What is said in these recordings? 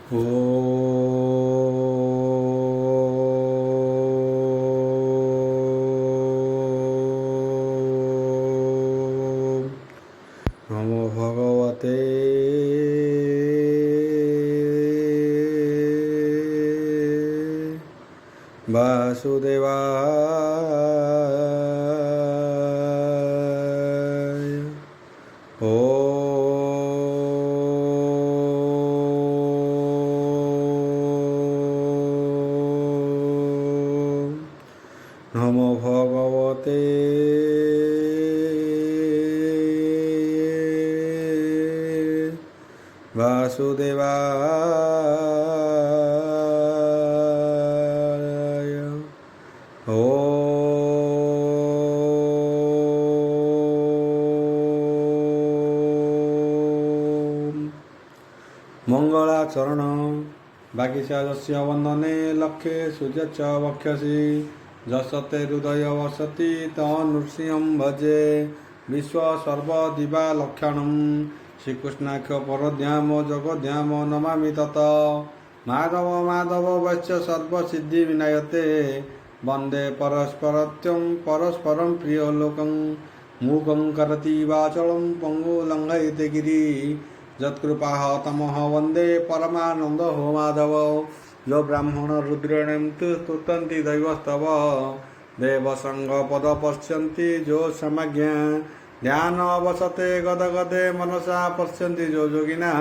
नमो भगवते वासुदेवाय। नमो भगवते वासुदेवाय। मंगलाचरण वागीशास्य वंदने लक्षे सूर्यच वक्षसि जसते हृदय वसति तनृसिंहं भजे विश्व सर्वदिवा लक्षणं श्रीकृष्णाख्य परध्याम जगध्याम नमामि तत। माधव माधव वैश्य सर्वसिद्धि विनायते वंदे परस्परत्यं परस्परं प्रियलोकं मूकं करति वाचलं पंगु लंघयते गिरि यत्कृपाः तमः वंदे परमानंद हो माधव। जो ब्राह्मण रुद्रेण स्तुतन्ति दैवस्तव देवसंग पद पश्यन्ति जो समज्ञा ध्यान अवसते गदगदे मनसा पश्यन्ति जो योगिना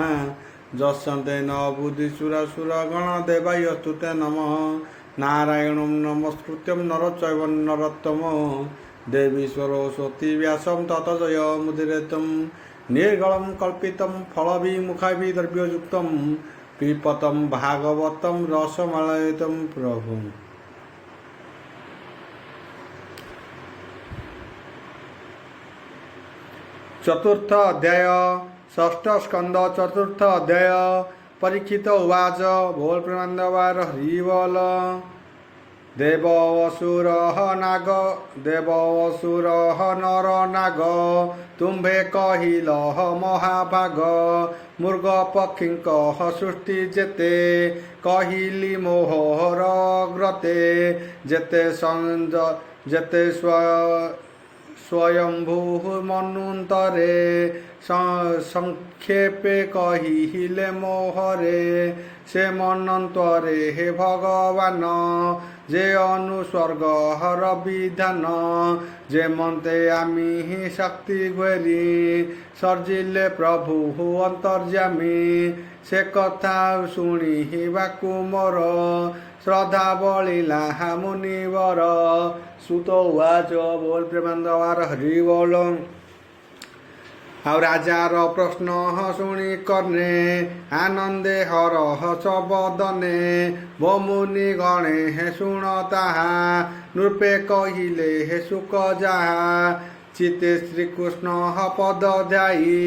जस्यन्ते न बुद्धिसुरासुरगण देवायस्तुते नमः। नारायणं नमस्कृत्यं नरचैव नरोत्तमं देवी सरस्वती व्यासं ततो जयमुदीरयेत्। निर्गलं कल्पितं फलविमुखाभिद्रव्ययुक्तं पिपतं भागवतं रसमलयितं प्रभुम्। चतुर्थ अध्याय षष्ठ स्कंद चतुर्थ अध्याय। परीक्षित उवाच बोल प्रेमानंदवार हरिबोल। देवसुरः नाग देवसुरः नर नाग तुम्भे कहिलह महाभाग मृग पक्षीकः सृष्टि जेते कहिली मोहर ग्रते जेते संज जेते स्वयंभू मनुन्तरे संक्षेपे कहिले मोहरे से मनन्तरे हे भगवान जे अनुस्वर्ग हर विधान जे मन्ते आमी शक्ति घेरी सर्जिले प्रभु अंतर्जामी से कथा शुणिबाकु मोर श्रद्धा बलिला मुनिवर। सुत उवाच बोल प्रेमानंदवार हरि बोल। ଆଉ ରାଜାର ପ୍ରଶ୍ନ ଶୁଣି କର୍ଣ୍ଣେ ଆନନ୍ଦେ ହରହ ସବଦନେ ବମୁନି ଗଣେ ହେ ଶୁଣ ତାହା ନୃପେ କହିଲେ ହେ ସୁକ ଯାହା ଚିତେ ଶ୍ରୀକୃଷ୍ଣ ପଦ ଧ୍ୟାଇ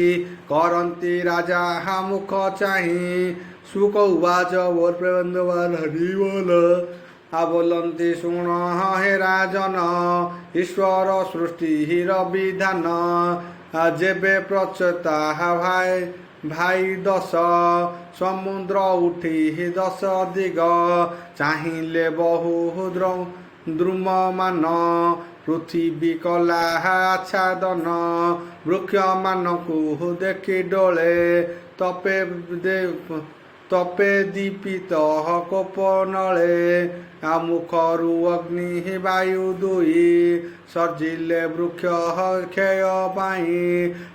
କରନ୍ତି ରାଜା ମୁଖ ଚାହିଁ। ସୁକ ଉବାଚ ବୋଲ ପ୍ରେମାନନ୍ଦବାର ହରି ବୋଲ। बोलती शुण हे राजन ईश्वर सृष्टिर विधान जेबे प्रचेता भाई दश समुद्र उठी दश दिग चाहिए बहु द्रुममान पृथ्वी कला आच्छादन वृक्ष मानकु देखि डोले तपे दीपित कोपनले मुखरु अग्नि वायु दुई सर्जिले वृक्ष क्षय पाई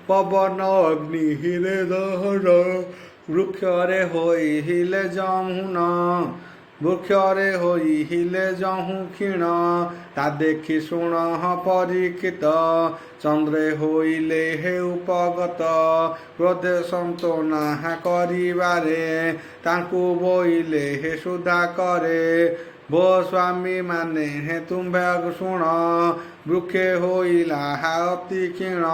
पवन अग्नि हिरे दहन वृक्षरे होइले जमुन वृक्षरे होइले जहु क्षीण ता देखि शुण परीक्षित चंद्रे होइले हे उपगत क्रोधे संतोना करिबारे तांकु बोइले हे सुधा करे भो स्वामी माने हे तुम्भे शुण वृक्षे होइला अति क्षीण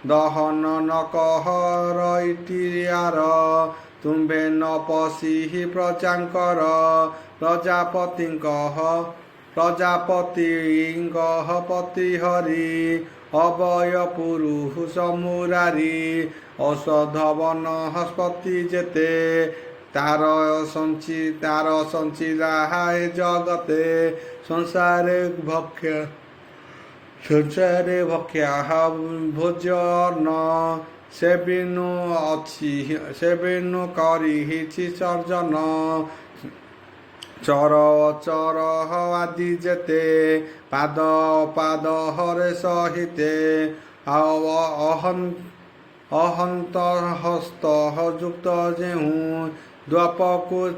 दहन न कहर इटियार तुम्भे न पशी प्रजांकर प्रजापतिंकः पति हरि अभय पुरुष मुरारी औषध वनस्पति जेते तार संचिला हाय जगते संसारे भक्ष्या भोजन सेबिनु करिहिछि सर्जन चर चर आदि जेते पाद पाद हरे सहिते अहंत हस्त युक्त जेहूँ द्वपकु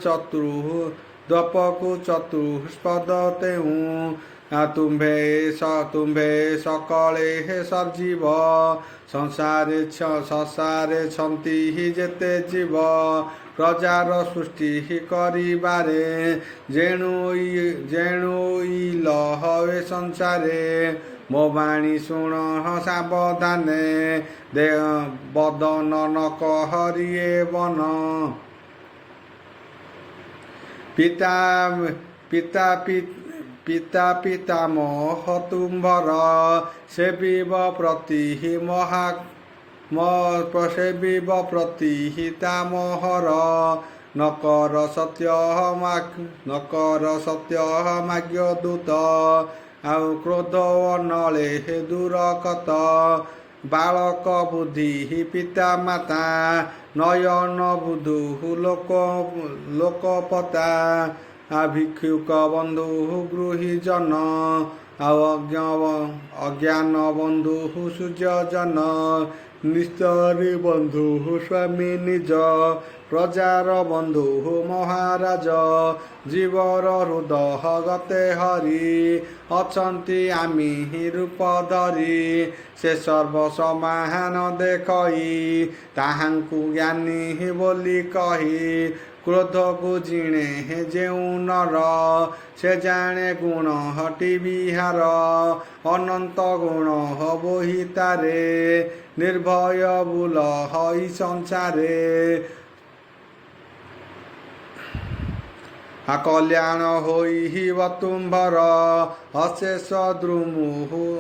चतुष्पद तेहूँ तुम्भे सकले हे सजीव संसारे छंती ही जेते जीव प्रजार सृष्टि करिबारे जेणु लहे संसारे मो बाणी शुण सावधाने दे बदन न कहरिए वन पिता मोह तुम्भर सेविव प्रति प्रतिहिता मोहर नकर सत्य माग्य दूत आउ क्रोध नले हे दूरकत बालक बुद्धि पिता माता नयन बुधु लोकपता भिक्षुक बंधु गृहीजन अज्ञान बंधु सूर्यजन निस्तरी बंधु स्वामी निज प्रजार बंधु महाराज जीवर हृदय गते हरि अछंती आमी रूप धरी से सर्वसमाहान देखई ताहांकु ज्ञानी बोली कही क्रोध को जिणे जेऊ नर से जाने गुण हटि विहार अनंत गुण बोहि तारे निर्भय बुल हई संसारे कल्याण होई तुम्भर अशेष द्रुमुहु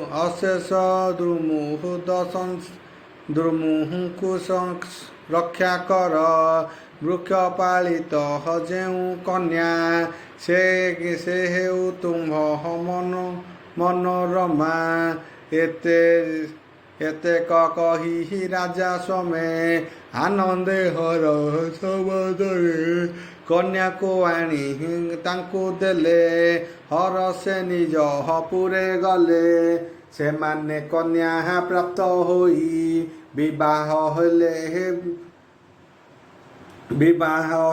रक्षा कर वृक्ष पालित जेऊ कन्या से हेउ तुम्भ मनोरमा एते कही राजा समे आनंदे हर सबदरे कन्या को आनी तांकु देले हर से निज पुरे गले से माने कन्या प्राप्त होई विवाह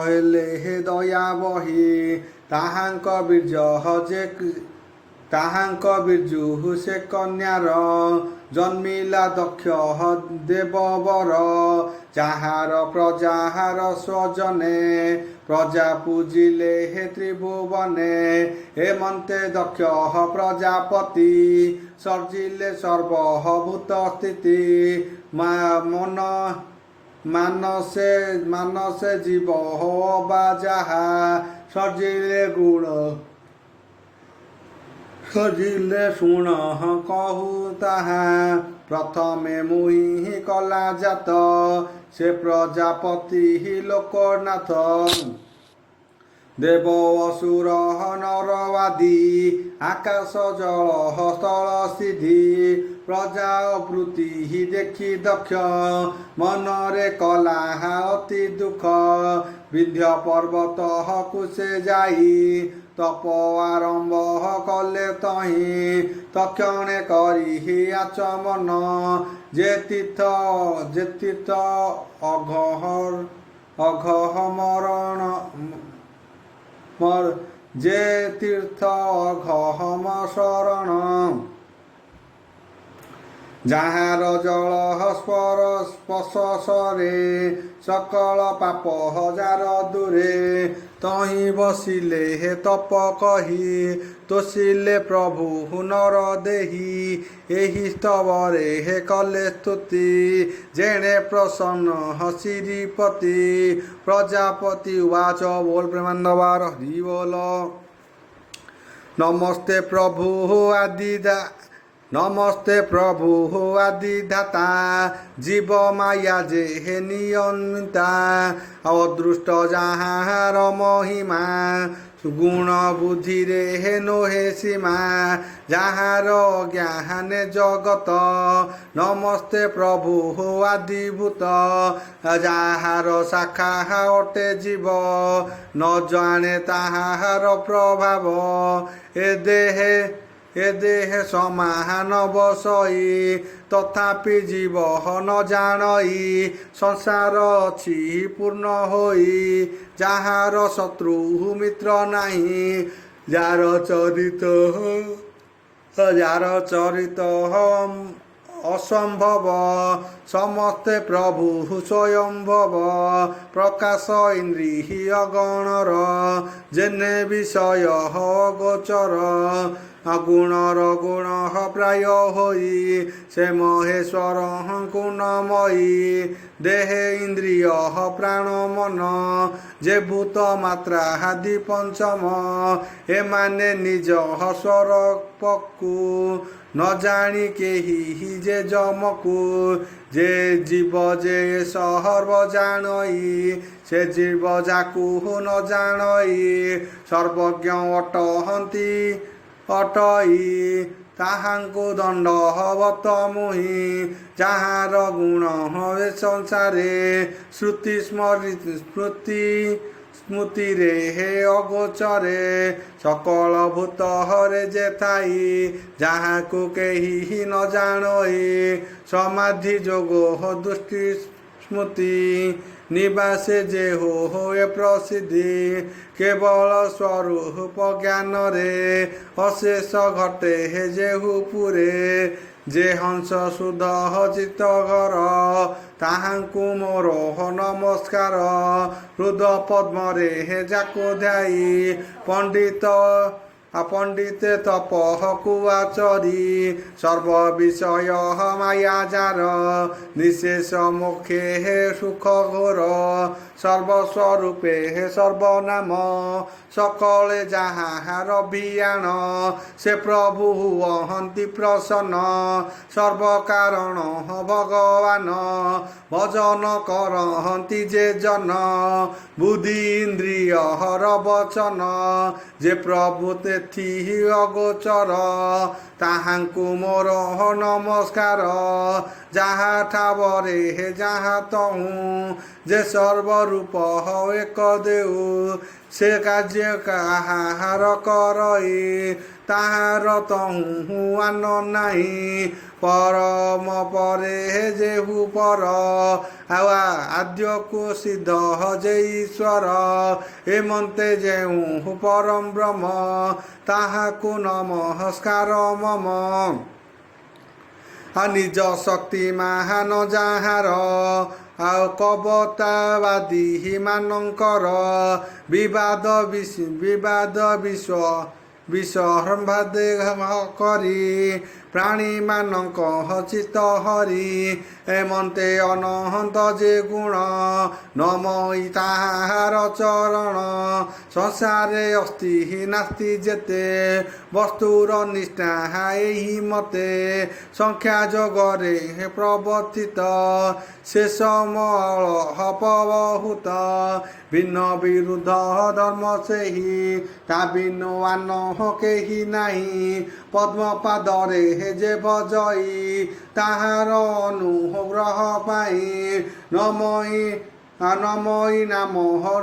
हेले हे दया बही ताहांक बीर्जु से कन्यार जन्मिला दक्ष देववर जाहार प्रजार स्वजने प्रजा पूजिले हे त्रिभुवने हेमंते दक्ष प्रजापति सर्जिले सर्वभूत स्थिति मानसे जीव हो बाजाहा सजिले शुण कहू ताहा प्रथमे मुहि कला जात से प्रजापति ही लोकनाथ देव असुर नरवादी आकाश जल स्थल सिद्धि प्रजा वृत्ति ही देखी दक्ष मनरे कला अति दुख विंध्य पर्वत कुसे जाई तप आरंभ कले तही तक्षणे करी आचमन जे तीर्थ अघह मरण जे तीर्थ अघहम शरण जाहार जल स्पर्शरे सकल पाप हजार दूरे तही बसिले हे तप कही तोषिले प्रभु नर देही एहि स्तवरे हे कले स्तुति जेणे प्रसन्न श्रीपति प्रजापति उवाच बोल प्रेमानंदवार हरि बोल नमस्ते प्रभु नमस्ते प्रभु आदिधाता जीव माया जे हे नियमिता अदृष्ट जाହାର महिमा गुण बुद्धि रे हे नोहे सीमा जाହାର ज्ञाने जगत नमस्ते प्रभु आदिभूत जाହାର शाखा अटे जीव न जाने ताहार प्रभाव ए देह समान बसई तथापि जीव न जानई संसार अछि पूर्ण होई जाହାର शत्रु मित्र नाही जार चरित असंभव समस्ते प्रभु स्वयंभव प्रकाश इंद्रिय गणर जेने विषय गोचर गुणर गुण प्राय होई से महेश्वर गुणमयी देहे इंद्रिय प्राण मन जे भूत मात्रा आदि पंचम एमाने निज स्वरूपकु न जानी केही जे जमकु जे जीव जे सर्व जानई से जीव जाकु न जानई सर्वज्ञ अटई ताहांको दंड हवत मुहि जाହାର गुण हवे संसारे श्रुति स्मृति रे हे अगोचरे सकल भूत हरे जे थाई जाहाकु केही न जानई समाधि जोगो दृष्टि स्मृति निवासे जे होए प्रसिद्धि केवल स्वरूप ज्ञान रे अशेष घटे हे जेहु पुरे जे हंस सुध चित घर ताहांकु मोर नमस्कार हृद पद्म रे हे जाको ध्याई पंडिते तपह कुआचरी सर्व विषय माया जार निशेष मुखे हे सुख घोर सर्वस्वरूपे हे सर्वनाम सकले जाहार बियाण से प्रभु हंति प्रसन्न सर्वकारण भगवान भजन करहंति जे जन बुद्धि इंद्रिय हर वचन जे प्रभु तेथि अगोचर ताहांकु मोर नमस्कार जाहा ठावरे हे जाहा तहु जे सर्वरूप एक देउ से कार्य काहार करई ताहार तहु आन नाही परम परे हे जेहु पर आद्य को सिद्ध जे ईश्वर एमंते जेहु परम ब्रह्म ताहाकु नमस्कार मम निज शक्ति महान जाहार कवतावादी मानकर विवाद विसर्बादे करी प्राणी मानक चित हरि एमंते अनहंत जे गुण नमई ताहार चरण संसारे अस्ति नास्ति जेते वस्तुर निष्ठा एहि मते संख्या जगरे प्रवर्तित शेष मल हपबहुत भिन्न विरुद्ध धर्म सेहि ता बिनु आन केहि नाही पद्मपादरे जे बजई ताहार अनुग्रह पाई नमई नाम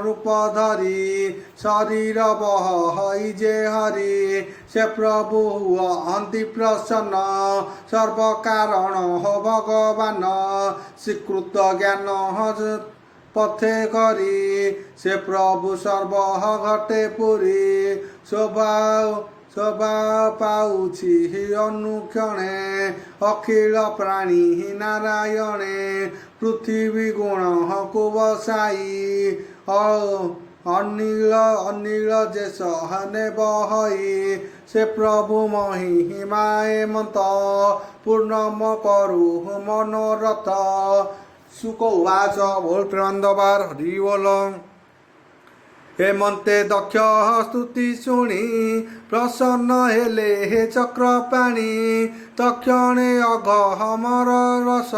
रूप धरी शरीर बहई जे हरि से प्रभु हंति प्रसन्न सर्वकारण भगवान स्वीकृत ज्ञान पथे करी से प्रभु सर्व घटे पुरी शोभा पाउछि अनुक्षणे अखिल प्राणी नारायणे पृथ्वी गुण को बसाई अनिल जे सहने बहई से प्रभु महिमा एमंत पूर्णम करु मनोरथ सुख उवाच बोल प्रेमानंदबार हरि बोल। ହେମନ୍ତେ ଦକ୍ଷ ସ୍ତୁତି ଶୁଣି ପ୍ରସନ୍ନ ହେଲେ ହେ ଚକ୍ରପାଣି। ତକ୍ଷଣେ ଅଗହମର ରସ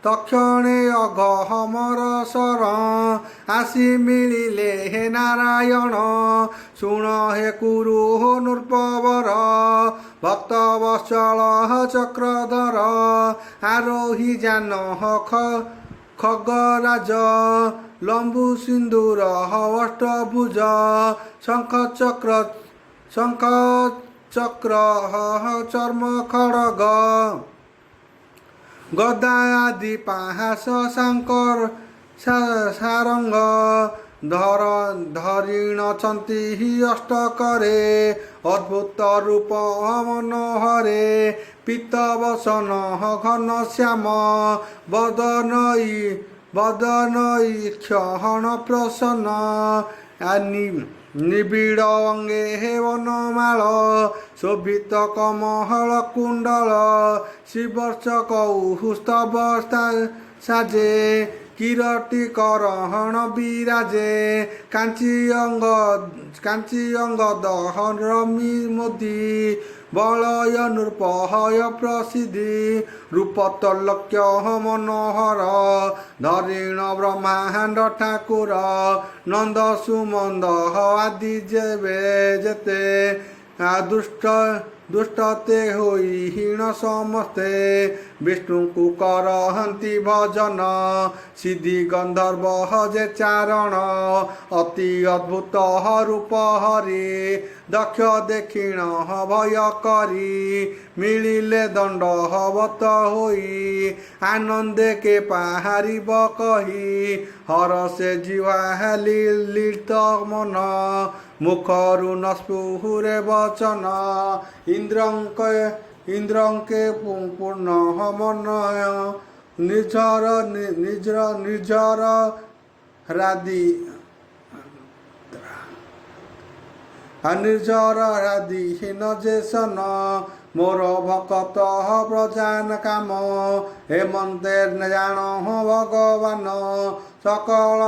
ତକ୍ଷଣେ ଅଗହମର ସର ଆସି ମିଳିଲେ ହେ ନାରାୟଣ। ଶୁଣ ହେ କୁରୁ ନୃପବର ଭକ୍ତ ବତ୍ସଳ ଚକ୍ରଧର। ଆରୋହୀ ଯାନ ଖଗରାଜ ଲମ୍ବୁ ସିନ୍ଦୁର ଅଷ୍ଟଭୁଜ। ଶଙ୍ଖ ଚକ୍ର ଚର୍ମ ଖଡ଼ଗ ଗଦା ଆଦି ପାହାସ ସାରଙ୍ଗ। ଧରିଣଛନ୍ତି ଅଷ୍ଟକରେ ଅଦ୍ଭୁତ ରୂପ ମନୋହରେ। ପୀତ ବସନ ଘନ ଶ୍ୟାମ ବଦନ କ୍ଷଣ ପ୍ରସନ୍ନ। ନିବିଡ଼ ଅଙ୍ଗେ ହେ ବନମାଳ ଶୋଭିତ କମଳ କୁଣ୍ଡଳ। ଶିବର୍ଷ କୌସ୍ତବ ସାଜେ କିରଟି କରହଣ ବିରାଜେ। କାଞ୍ଚି ଅଙ୍ଗ ଦହରମି ମୋଦି ବଳୟ ନୃପହୟ ପ୍ରସିଦ୍ଧି। ରୂପତଲକ୍ୟ ମନୋହର ଧରିଣ ବ୍ରହ୍ମାଣ୍ଡ ଠାକୁର। ନନ୍ଦ ସୁମନ୍ଦ ଆଦି ଯେତେ ଦୁଷ୍ଟତେ ହୋଇ ହୀନ ସମସ୍ତେ। ବିଷ୍ଣୁଙ୍କୁ କରହନ୍ତି ଭଜନ ସିଦ୍ଧି ଗନ୍ଧର୍ବ ଯେ ଚାରଣ। ଅତି ଅଦ୍ଭୁତ ରୂପ ହରି ଦକ୍ଷ ଦେଖିଣ ଭୟ କରି। ମିଳିଲେ ଦଣ୍ଡବତ ହୋଇ ଆନନ୍ଦେ କେ ପାହାରିବ କହି। ହରସେ ଜିହ୍ୱା ଲଳିତ ମନ ମୁଖରୁ ନ ସ୍ଫୁରେ ବଚନ। ଇନ୍ଦ୍ରଙ୍କେ ପୂର୍ଣ୍ଣ ମନୟ ନିର୍ଝର ରାଧି ହୀନ ଯେ ସନ। ମୋର ଭକତ ପ୍ରଜାନ କାମ ହେମନ୍ତେ ଜାଣ ଭଗବାନ। ସକଳ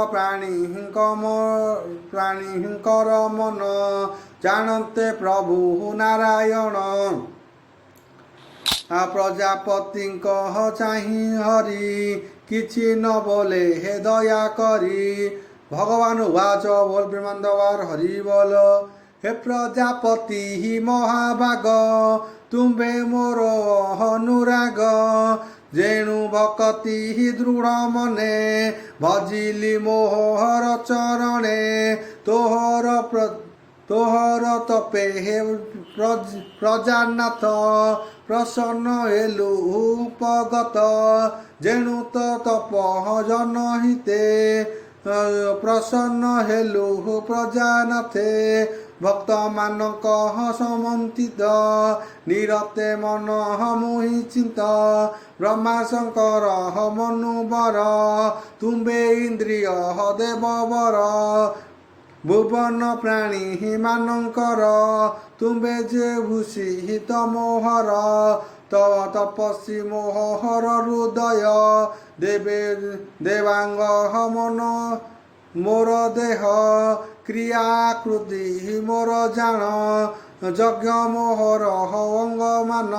ପ୍ରାଣୀଙ୍କର ମନ ଜାଣନ୍ତେ ପ୍ରଭୁ ନାରାୟଣ। ପ୍ରଜାପତିଙ୍କ ଚାହିଁ ହରି କିଛି ନ ବୋଲେ ହେ ଦୟା କରି। ଭଗବାନ ଉବାଚ ବୋଲ ବ୍ରହ୍ମାଣ୍ଡବାର ହରି ବୋଲ। हे प्रजापति ही महाभाग तुम्भे मोर अनुराग। जेणु भक्ति ही दृढ़ मने भजिली मोहर चरणे। तोहर तपे हे प्रजानाथ प्रसन्न हेलु उपगत। जेणु तप जनहिते प्रसन्न हेलु प्रजानाथे। भक्त मानक समन्वित निरते मन मुहि चिंत। ब्रह्मा शंकर मनुबर तुम्बे इंद्रिय देववर। भुवन प्राणी मानकर तुम्बे जे भूषि तमोहर। तपस्वी मोहर हृदय देवांग मन मोर देह। क्रियाकृति मोर जान यज्ञ मोहर अंग मान।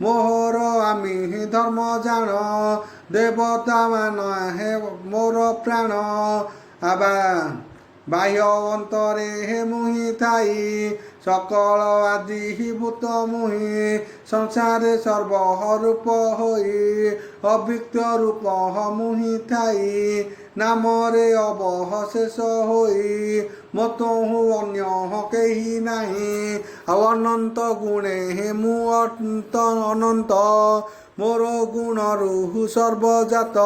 मोहर आमी धर्म जान देवता मान हे मोर प्राण। बाह्य अंतरे हे मुहि थाई सकल आदि भूत मुहि। संसारे सर्वरूप होई अव्यक्त रूप मुहि थाई। नामरे अवशेष होई मतहु अन्य केही नाही। अनंत गुणे हे मु अनंत मोर गुण रुहु सर्वजात।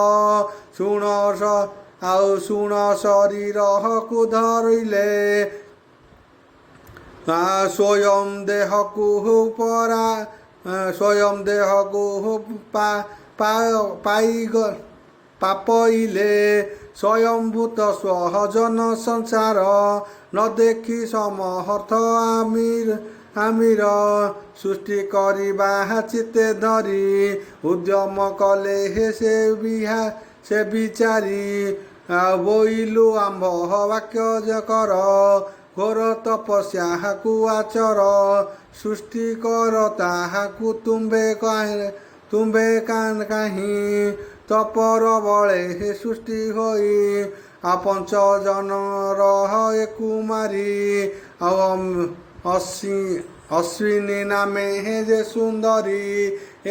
शुण शरीर को धरिले स्वयं देह को पापइले। स्वयंभूत स्वजन संसार न देखी समर्थ आमिर। सृष्टि करिबा चिते धरी उद्यम कले हे ସେ ବିଚାରି ବୋଇଲୁ ଆମ୍ଭ ବାକ୍ୟ ଯେ କର ଘୋର ତପସ୍ୟାକୁ ଆଚର ସୃଷ୍ଟି କର ତାହାକୁ ତୁମ୍ଭେ କାହିଁ ତପର ବଳେ ହେ ସୃଷ୍ଟି ହୋଇ ପଞ୍ଚ ଜନର ଏକୁ ମାରି ଅଶ୍ୱିନୀ ନାମେ ଯେ ସୁନ୍ଦରୀ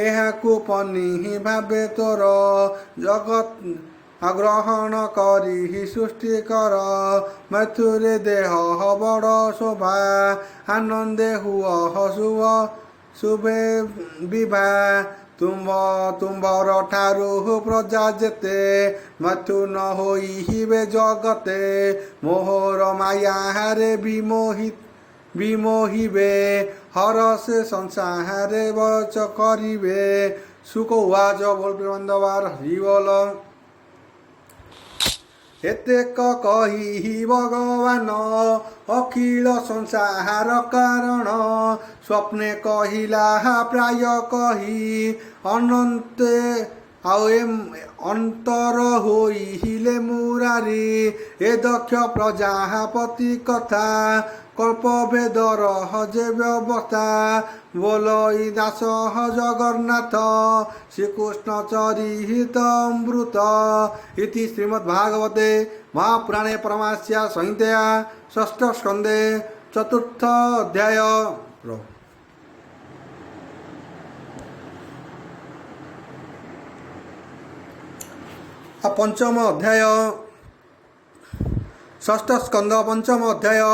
ଏହାକୁ ପନି ଭାବେ ତୋର ଜଗତ ଗ୍ରହଣ କରି ସୃଷ୍ଟି କର ମଥୁରେ ଦେହ ବଡ଼ ଶୋଭା ଆନନ୍ଦେ ହୁଅ ଶୁଭେ ବିଭା ତୁମ୍ଭର ଠାରୁ ପ୍ରଜା ଯେତେ ମଥୁନ ହୋଇବେ ଜଗତେ ମୋହର ମାୟାରେ ବିମୋହିବେ ହରସେ ସଂସାରେ ବଚ କରିବେ ସୁକ ଉବାଚ ବୋଲବାର ହରିବୋଲ ଏତେକ କହି ଭଗବାନ ଅଖିଳ ସଂସାର କାରଣ ସ୍ୱପ୍ନେ କହିଲା ପ୍ରାୟ କହି ଅନନ୍ତେ ଅନ୍ତର ହୋଇଲେ ମୁରାରି ଏ ଦକ୍ଷ ପ୍ରଜାପତି କଥା କଳ୍ପଭେଦର ଯେ ବ୍ୟବସ୍ଥା ବୋଲଇ ଦାସ ଜଗନ୍ନାଥ ଶ୍ରୀକୃଷ୍ଣ ଚରିତ ଅମୃତ ଇତି ଶ୍ରୀମଦ୍ଭାଗବତେ ମହାପୁରାଣେ ପରମାସ୍ୟା ସଂହିତା ଷଷ୍ଠ ସ୍କନ୍ଧେ ଚତୁର୍ଥ ଅଧ୍ୟାୟ। ପଞ୍ଚମ ଅଧ୍ୟାୟ ଷଷ୍ଠ ସ୍କନ୍ଧ ପଞ୍ଚମ ଅଧ୍ୟାୟ।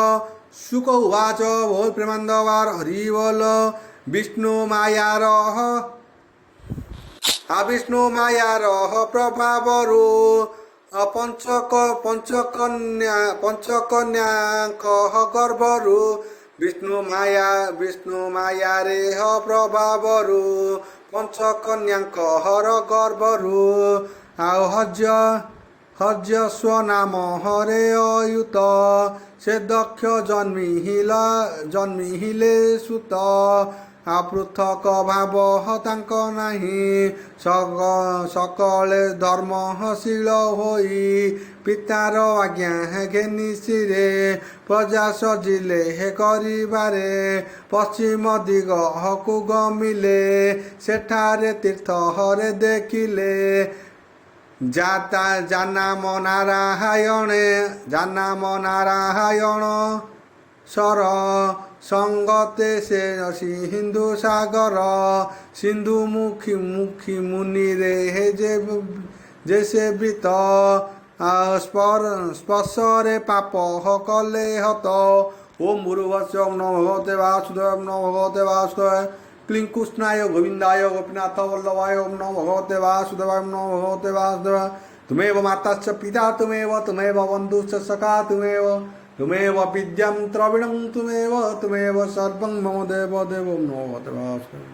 शुक उवाच बोल प्रेमानंदवार हरि बोल विष्णु मायार प्रभावरु पंचकन्याक गर्भरु विष्णु माया रे प्रभावरु पंचकन्याक गर्भरु हर्य स्वनाम हरे अयुत से दक्ष जन्मिहिले सुत पृथक भाव तांक नाही सकले धर्मशील होई पितार आज्ञा घेनी सिरे प्रजा सजिले करिबारे पश्चिम दिगहकु गमिले सेठारे तीर्थ हरे देखिले जानाम नारायण सर संगते से सिंधु सागर सिंधु मुखी मुनि रे जैसे वृत स्पर्शरे पाप कले हत ओम गुरुवस्य नमो भगवते वासुदेवाय नमो भगवते वासुदेवाय क्लीं कृष्णाय गोविंदाय गोपीनाथ वल्लभाय ओम नमो भगवते वासुदेवाय नमो भगवते वासुदेवाय तुमेव माताश्च पिता तुमेव बन्धुश्च सखा तुमेव विद्यां द्रविणं तुमेव सर्वं मम देव नमो भगवते वासुदेवाय।